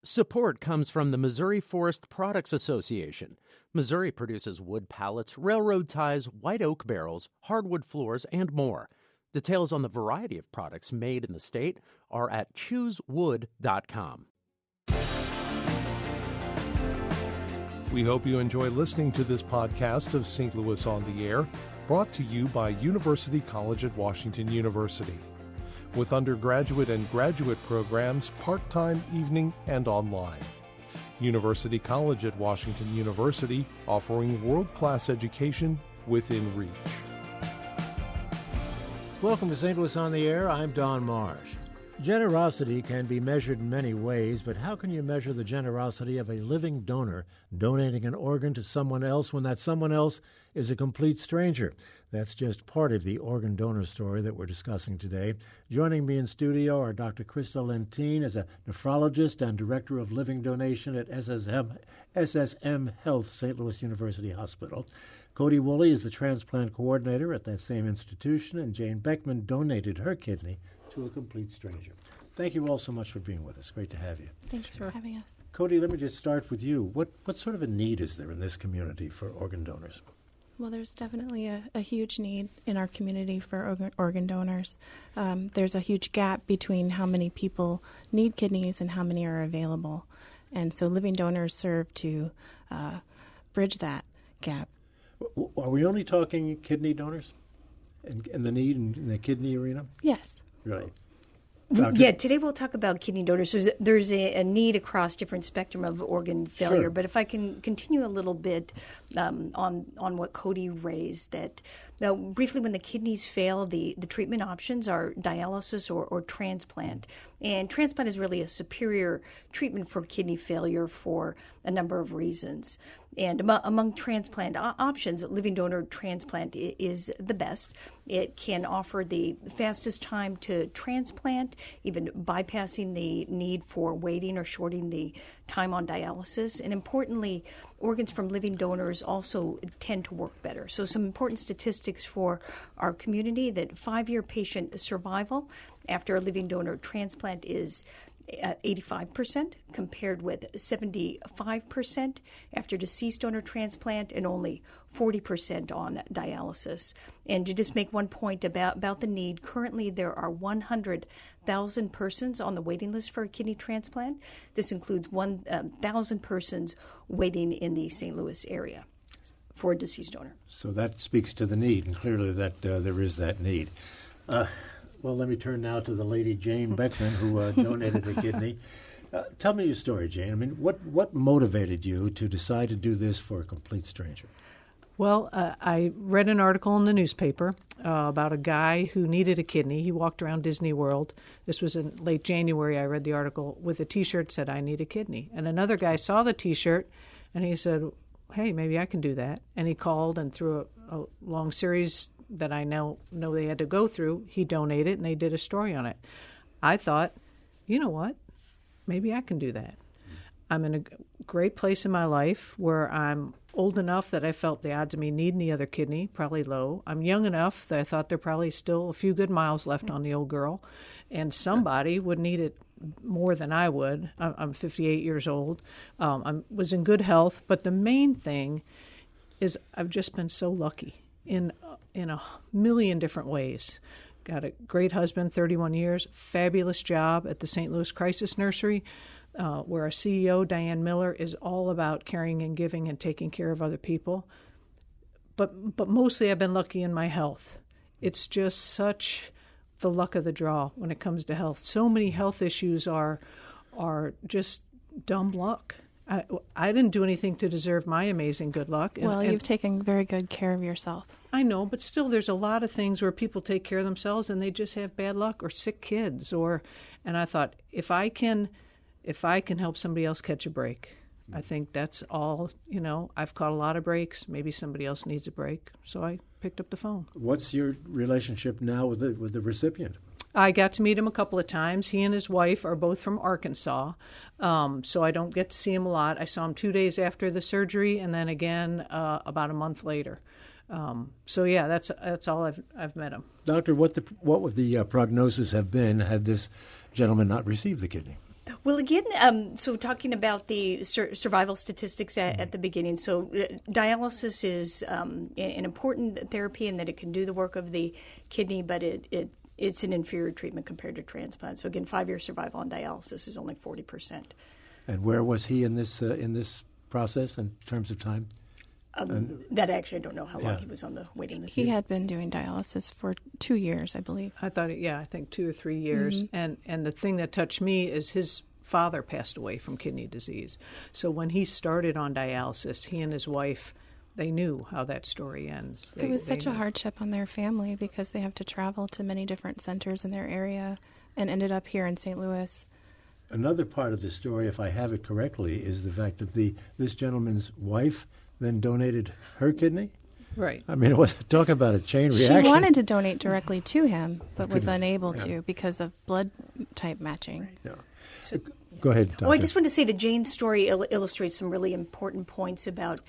Support comes from the Missouri Forest Products Association. Missouri produces wood pallets, railroad ties, white oak barrels, hardwood floors, and more. Details on the variety of products made in the state are at choosewood.com. We hope you enjoy listening to this podcast of St. Louis on the Air, brought to you by University College at Washington University. With undergraduate and graduate programs, part-time, evening, and online. University College at Washington University, offering world-class education within reach. Welcome to St. Louis on the Air. I'm Don Marsh. Generosity can be measured in many ways, but how can you measure the generosity of a living donor donating an organ to someone else when that someone else is a complete stranger? That's just part of the organ donor story that we're discussing today. Joining me in studio are Dr. Krista Lentine as a nephrologist and director of living donation at SSM Health, St. Louis University Hospital. Cody Woolley is the transplant coordinator at that same institution, and Jane Beckman donated her kidney to a complete stranger. Thank you all so much for being with us. Great to have you. Thanks for having us. Cody, let me just start with you. What sort of a need is there in this community for organ donors? Well, there's definitely a huge need in our community for organ donors. There's a huge gap between how many people need kidneys and how many are available. And so living donors serve to bridge that gap. Are we only talking kidney donors and the need in the kidney arena? Yes. Right. Yeah, today we'll talk about kidney donors. There's a need across different spectrum of organ failure. Sure. But if I can continue a little bit on what Cody raised, that now briefly when the kidneys fail, the treatment options are dialysis or transplant. And transplant is really a superior treatment for kidney failure for a number of reasons. And among transplant options, living donor transplant is the best. It can offer the fastest time to transplant, even bypassing the need for waiting or shorting the time on dialysis. And importantly, organs from living donors also tend to work better. So some important statistics for our community: that 5-year patient survival after a living donor transplant is 85%, compared with 75% after deceased donor transplant and only 40% on dialysis. And to just make one point about the need, currently there are 100,000 persons on the waiting list for a kidney transplant. This includes 1,000 persons waiting in the St. Louis area for a deceased donor. So that speaks to the need, and clearly that there is that need. Well, let me turn now to the lady, Jane Beckman, who donated a kidney. Tell me your story, Jane. I mean, what motivated you to decide to do this for a complete stranger? Well, I read an article in the newspaper about a guy who needed a kidney. He walked around Disney World. This was in late January. I read the article with a T-shirt that said, "I need a kidney." And another guy saw the T-shirt, and he said, "Hey, maybe I can do that." And he called, and through a long series that I know they had to go through, he donated, and they did a story on it. I thought, you know what? Maybe I can do that. I'm in a great place in my life where I'm old enough that I felt the odds of me needing the other kidney probably low. I'm young enough that I thought there probably still a few good miles left on the old girl, and somebody would need it more than I would. I'm 58 years old. I was in good health, but the main thing is I've just been so lucky in a million different ways. Got a great husband, 31 years, fabulous job at the St. Louis Crisis Nursery, where our CEO, Diane Miller, is all about caring and giving and taking care of other people. But mostly I've been lucky in my health. It's just such the luck of the draw when it comes to health. So many health issues are just dumb luck. I didn't do anything to deserve my amazing good luck. Well, you've taken very good care of yourself. I know, but still there's a lot of things where people take care of themselves and they just have bad luck or sick kids. And I thought, if I can help somebody else catch a break, I think that's all, I've caught a lot of breaks. Maybe somebody else needs a break. So I picked up the phone. What's your relationship now with the recipient? I got to meet him a couple of times. He and his wife are both from Arkansas, so I don't get to see him a lot. I saw him 2 days after the surgery, and then again about a month later. So yeah, that's all I've met him. Doctor, what would the prognosis have been had this gentleman not received the kidney? Well, again, so talking about the survival statistics at the beginning. So dialysis is an important therapy in that it can do the work of the kidney, but it's an inferior treatment compared to transplant. So again, 5-year survival on dialysis is only 40%. And where was he in this process in terms of time? That actually, I don't know how long he was on the waiting list. He had been doing dialysis for 2 years, I believe. I think 2 or 3 years. And the thing that touched me is his father passed away from kidney disease. So when he started on dialysis, he and his wife, they knew how that story ends. It was such a hardship on their family because they have to travel to many different centers in their area and ended up here in St. Louis. Another part of the story, if I have it correctly, is the fact that this gentleman's wife then donated her kidney? Right. I mean, talk about a chain reaction. She wanted to donate directly to him, but was unable to because of blood type matching. Yeah. So, go ahead, Doctor. I just wanted to say that Jane's story illustrates some really important points about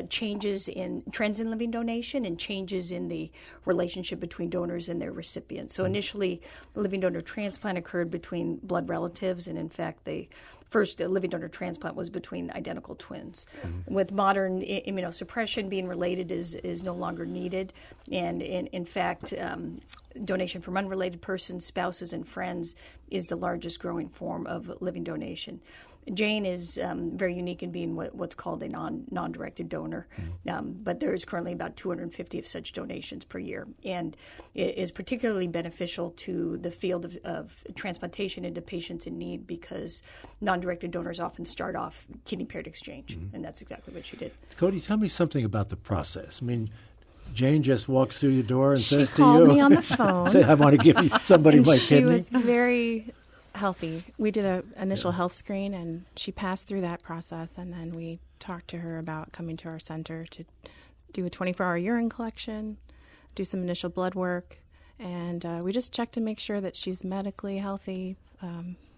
changes in trends in living donation and changes in the relationship between donors and their recipients. So initially, the living donor transplant occurred between blood relatives, and in fact, the first living donor transplant was between identical twins. With modern immunosuppression, being related is no longer needed, and in fact, donation from unrelated persons, spouses, and friends is the largest growing form of living donation. Jane is very unique in being what's called a non-directed donor, but there is currently about 250 of such donations per year, and it is particularly beneficial to the field of transplantation into patients in need because non-directed donors often start off kidney paired exchange, and that's exactly what she did. Cody, tell me something about the process. I mean, Jane just walks through your door and says to you, she called me on the phone. Say, I want to give you somebody my kidney. She was very healthy. We did an initial health screen, and she passed through that process, and then we talked to her about coming to our center to do a 24-hour urine collection, do some initial blood work, and we just checked to make sure that she's medically healthy,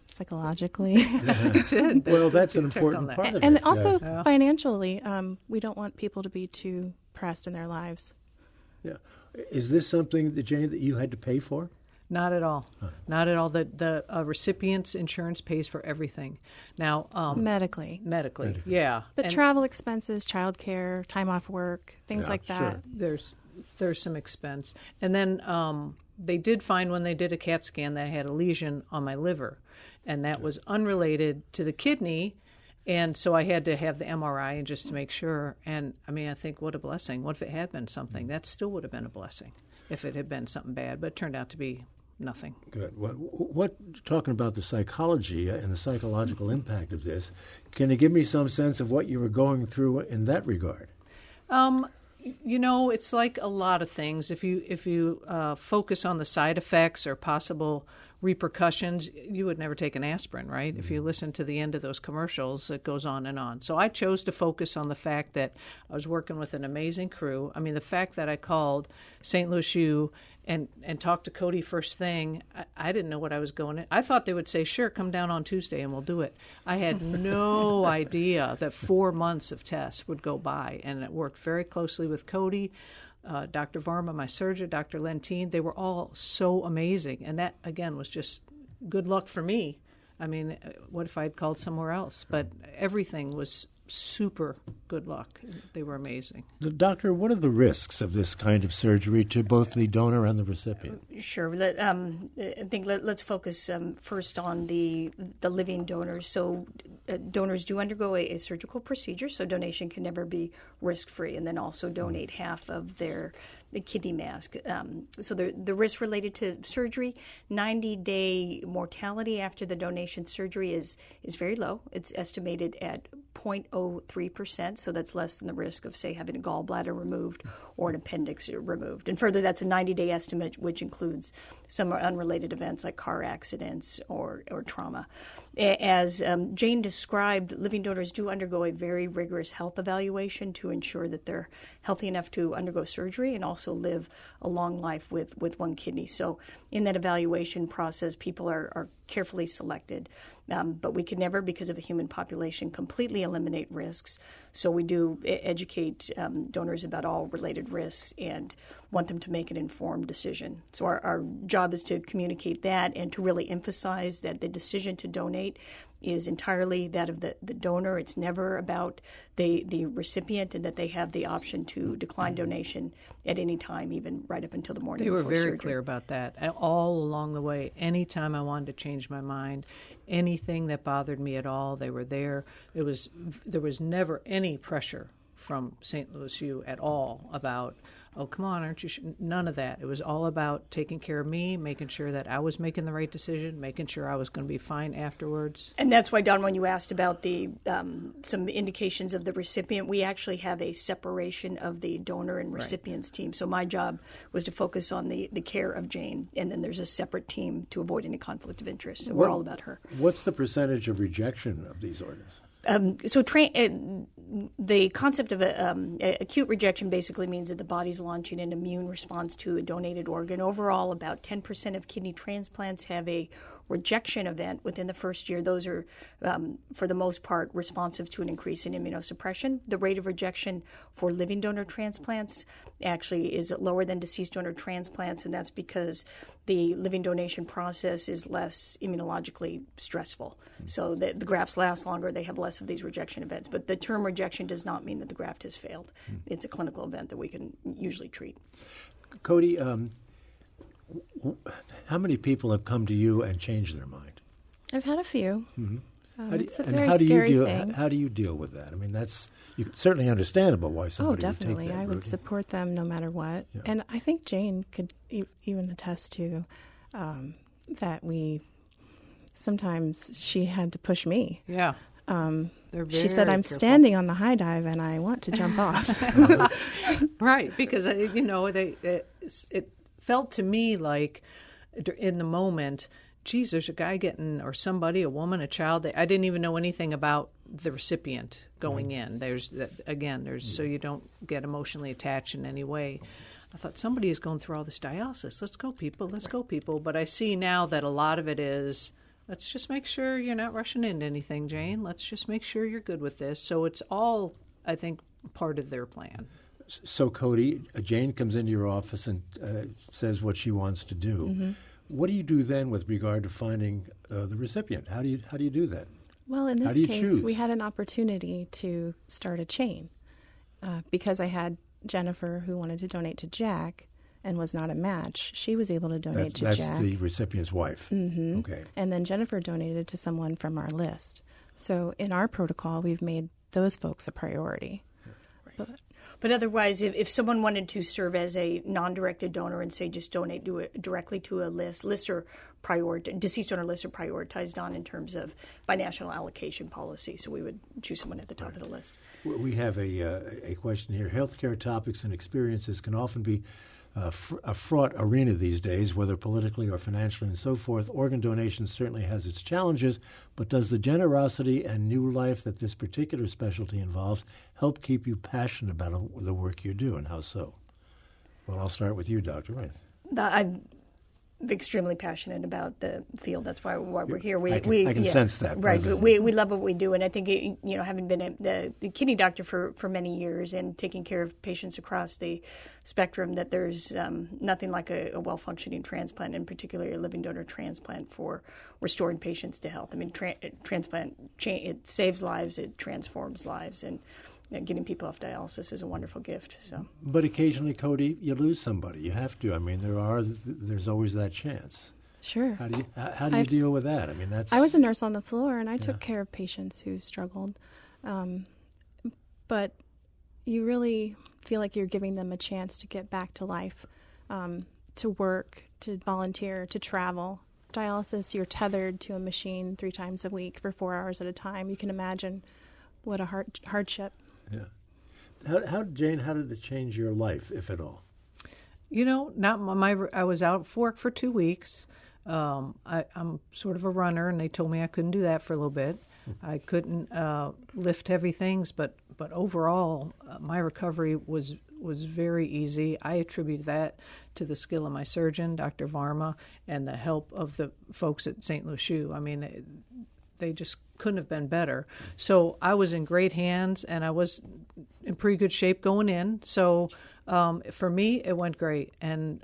psychologically. Well, that's an important part of it. And also financially, we don't want people to be too pressed in their lives. Yeah. Is this something, Jane, that you had to pay for? Not at all. Not at all. The recipient's insurance pays for everything. Now, medically, yeah. But travel expenses, childcare, time off work, things like that. Sure. There's some expense. And then they did find when they did a CAT scan that I had a lesion on my liver, and that was unrelated to the kidney. And so I had to have the MRI and just to make sure. And I mean, I think what a blessing. What if it had been something? That still would have been a blessing if it had been something bad, but it turned out to be nothing. Good. What talking about the psychology and the psychological impact of this, can you give me some sense of what you were going through in that regard? You know, it's like a lot of things. If you focus on the side effects or possible repercussions, you would never take an aspirin, right? If you listen to the end of those commercials, it goes on and on. So I chose to focus on the fact that I was working with an amazing crew. I mean, the fact that I called St. Louis U and talked to Cody first thing, I didn't know what I was going in. I thought they would say, sure, come down on Tuesday and we'll do it. I had no idea that 4 months of tests would go by, and it worked very closely with Cody, Dr. Varma, my surgeon, Dr. Lentine. They were all so amazing, and that, again, was just good luck for me. I mean, what if I'd called somewhere else? But everything was super good luck. They were amazing. Doctor, what are the risks of this kind of surgery to both the donor and the recipient? Sure. I think let's focus first on the living donors. So donors do undergo a surgical procedure, so donation can never be risk-free, and then also donate half of the kidney mass. So the risk related to surgery, 90-day mortality after the donation surgery is very low. It's estimated at 0.03%, so that's less than the risk of, say, having a gallbladder removed or an appendix removed. And further, that's a 90-day estimate, which includes some unrelated events like car accidents or trauma. As Jane described, living donors do undergo a very rigorous health evaluation to ensure that they're healthy enough to undergo surgery and also live a long life with one kidney. So in that evaluation process, people are carefully selected. But we can never, because of a human population, completely eliminate risks. So we do educate donors about all related risks and want them to make an informed decision. So our job is to communicate that and to really emphasize that the decision to donate is entirely that of the donor. It's never about the recipient, and that they have the option to decline donation at any time, even right up until the morning. They were before very surgery. clear about that all along the way. Anytime I wanted to change my mind, anything that bothered me at all, they were there. There was never any pressure from St. Louis U at all about, oh, come on, aren't you? None of that. It was all about taking care of me, making sure that I was making the right decision, making sure I was going to be fine afterwards. And that's why, Don, when you asked about the some indications of the recipient, we actually have a separation of the donor and recipients team. So my job was to focus on the care of Jane, and then there's a separate team to avoid any conflict of interest. So we're all about her. What's the percentage of rejection of these organs? The concept of acute rejection basically means that the body's launching an immune response to a donated organ. Overall, about 10% of kidney transplants have a rejection event within the first year. Those are, for the most part, responsive to an increase in immunosuppression. The rate of rejection for living donor transplants actually is lower than deceased donor transplants, and that's because the living donation process is less immunologically stressful. So the grafts last longer, they have less of these rejection events. But the term rejection does not mean that the graft has failed. It's a clinical event that we can usually treat. Cody, how many people have come to you and changed their mind? I've had a few. It's a and very how do scary you deal? thing. How do you deal with that? I mean, that's certainly understandable why somebody definitely. would take that I would route. support them no matter what. Yeah. And I think Jane could even attest to that sometimes she had to push me. Yeah. She said, I'm standing on the high dive and I want to jump off. Right, because, it felt to me like in the moment, geez, there's a guy getting, or somebody, a woman, a child. I didn't even know anything about the recipient going in. So you don't get emotionally attached in any way. I thought somebody is going through all this dialysis. Let's go, people. But I see now that a lot of it is, let's just make sure you're not rushing into anything, Jane. Let's just make sure you're good with this. So it's all, I think, part of their plan. So, Cody, Jane comes into your office and says what she wants to do. Mm-hmm. What do you do then with regard to finding the recipient? How do you do that? Well, in this case, choose? we had an opportunity to start a chain because I had Jennifer who wanted to donate to Jack and was not a match. She was able to donate to Jack. That's the recipient's wife. Mm-hmm. Okay. And then Jennifer donated to someone from our list. So in our protocol, we've made those folks a priority. Right. But otherwise, if someone wanted to serve as a non-directed donor and say just donate directly to a list, lists are deceased donor lists are prioritized on in terms of by national allocation policy. So we would choose someone at the top of the list. We have a question here. Healthcare topics and experiences can often be a fraught arena these days, whether politically or financially and so forth. Organ donation certainly has its challenges, but does the generosity and new life that this particular specialty involves help keep you passionate about the work you do, and how so? Well, I'll start with you, Dr. Wayne. I'm extremely passionate about the field. That's why we're here. I can sense that. Right. We love what we do, and I think having been the kidney doctor for many years and taking care of patients across the spectrum, that there's nothing like a well-functioning transplant, and particularly a living donor transplant for restoring patients to health. I mean, transplant it saves lives, it transforms lives, and getting people off dialysis is a wonderful gift. So, but occasionally, Cody, you lose somebody. You have to. I mean, there's always that chance. Sure. How do you deal with that? I mean, I was a nurse on the floor, and I took care of patients who struggled. But you really feel like you're giving them a chance to get back to life, to work, to volunteer, to travel. Dialysis, you're tethered to a machine 3 times a week for 4 hours at a time. You can imagine what a hardship. Yeah. Jane, how did it change your life, if at all? I was out of work for 2 weeks. I'm sort of a runner, and they told me I couldn't do that for a little bit. I couldn't lift heavy things, but overall, my recovery was very easy. I attribute that to the skill of my surgeon, Dr. Varma, and the help of the folks at St. Louis U. I mean, they just couldn't have been better. So I was in great hands, and I was in pretty good shape going in. So for me, it went great. And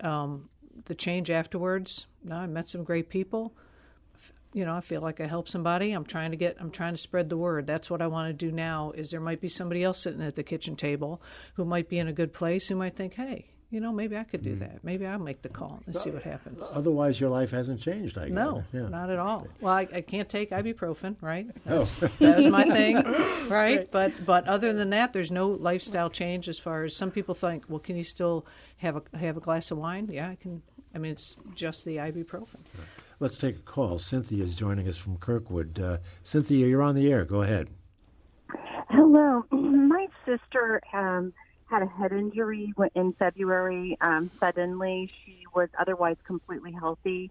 the change afterwards, I met some great people. I feel like I help somebody. I'm trying to spread the word. That's what I want to do now. Is there might be somebody else sitting at the kitchen table who might be in a good place, who might think, hey, maybe I could do that. Maybe I'll make the call and see what happens. Otherwise, your life hasn't changed, I guess. No, not at all. Well, I can't take ibuprofen, right? Oh. That was my thing, right? But other than that, there's no lifestyle change as far as some people think, well, can you still have a glass of wine? Yeah, I can. I mean, it's just the ibuprofen. Let's take a call. Cynthia is joining us from Kirkwood. Cynthia, you're on the air. Go ahead. Hello. My sister had a head injury in February. Suddenly, she was otherwise completely healthy.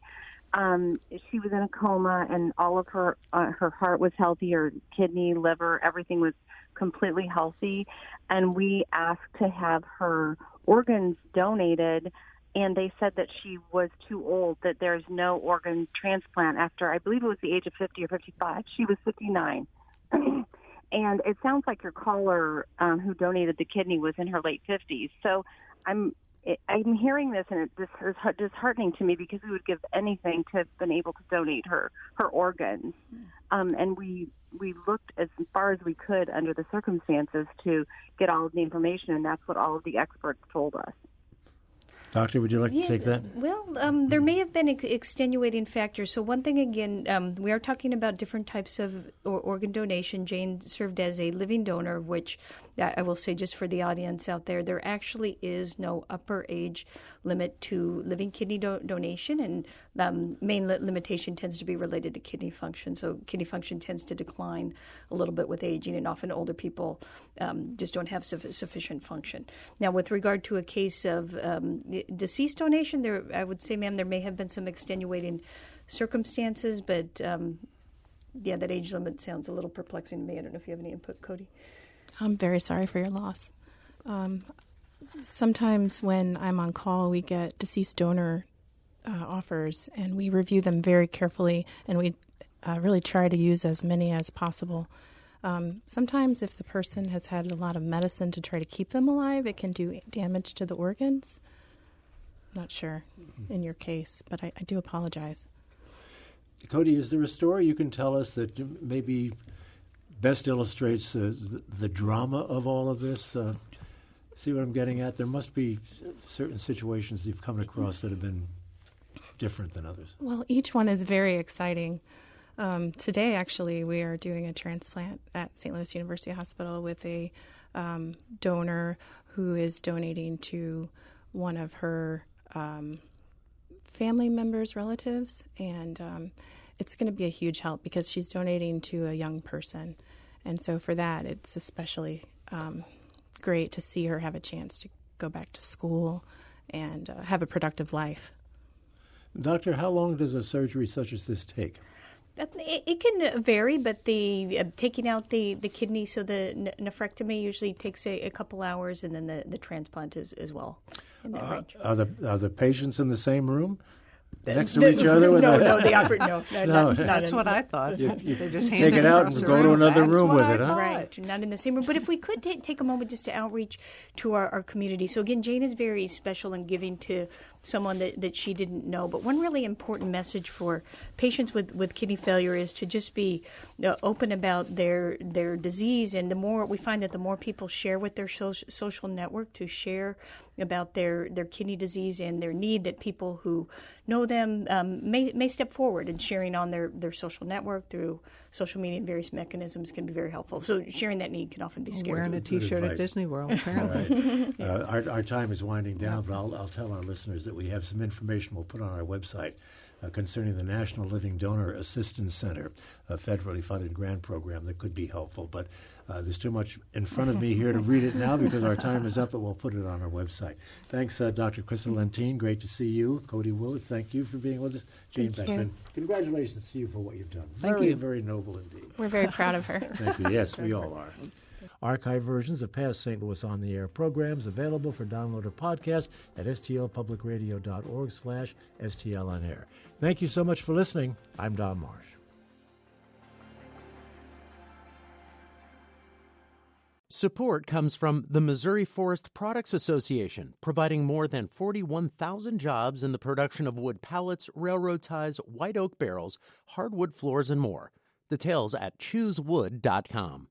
She was in a coma, and all of her heart was healthy, her kidney, liver, everything was completely healthy. And we asked to have her organs donated, and they said that she was too old, that there's no organ transplant after, I believe it was the age of 50 or 55. She was 59. And it sounds like your caller who donated the kidney was in her late 50s. So I'm hearing this, and this is disheartening to me because we would give anything to have been able to donate her organs. And we looked as far as we could under the circumstances to get all of the information, and that's what all of the experts told us. Doctor, would you like to take that? Well, there may have been extenuating factors. So one thing, again, we are talking about different types of organ donation. Jane served as a living donor, which I will say just for the audience out there, there actually is no upper age limit to living kidney donation, and main limitation tends to be related to kidney function. So kidney function tends to decline a little bit with aging, and often older people just don't have sufficient function. Now, with regard to a case of deceased donation, I would say, ma'am, there may have been some extenuating circumstances, but that age limit sounds a little perplexing to me. I don't know if you have any input, Cody. I'm very sorry for your loss. Sometimes when I'm on call, we get deceased donor offers, and we review them very carefully, and we really try to use as many as possible. Sometimes if the person has had a lot of medicine to try to keep them alive, it can do damage to the organs. Not sure in your case, but I do apologize. Cody, is there a story you can tell us that maybe best illustrates the drama of all of this? See what I'm getting at? There must be certain situations you've come across that have been different than others. Well, each one is very exciting. Today, actually, we are doing a transplant at St. Louis University Hospital with a donor who is donating to one of her family members' relatives, and it's going to be a huge help because she's donating to a young person. And so for that, it's especially great to see her have a chance to go back to school and have a productive life. Doctor, how long does a surgery such as this take? It can vary, but the taking out the kidney, so the nephrectomy usually takes a couple hours, and then the transplant as well in that range. Are the patients in the same room? Next to each other? No, That's what I thought. They just hand take it out across and the go to room. another That's room what with I it, huh? thought. Right, not in the same room. But if we could take a moment just to outreach to our community. So again, Jane is very special in giving to someone that she didn't know. But one really important message for patients with kidney failure is to just be open about their disease. And the more we find that the more people share with their social network to share about their kidney disease and their need, that people who know them may step forward, and sharing on their social network through social media and various mechanisms can be very helpful. So sharing that need can often be scary. Wearing a T-shirt at Disney World, apparently. Right. Our time is winding down, but I'll tell our listeners that we have some information we'll put on our website concerning the National Living Donor Assistance Center, a federally funded grant program that could be helpful. But there's too much in front of me here to read it now because our time is up, but we'll put it on our website. Thanks, Dr. Crystal Lentine. Great to see you. Cody Willard, thank you for being with us. Jane Beckman, congratulations to you for what you've done. Thank you. Very noble indeed. We're very proud of her. Thank you. Yes, we all are. Archive versions of past St. Louis On the Air programs available for download or podcast at stlpublicradio.org/STLonair. Thank you so much for listening. I'm Don Marsh. Support comes from the Missouri Forest Products Association, providing more than 41,000 jobs in the production of wood pallets, railroad ties, white oak barrels, hardwood floors, and more. Details at choosewood.com.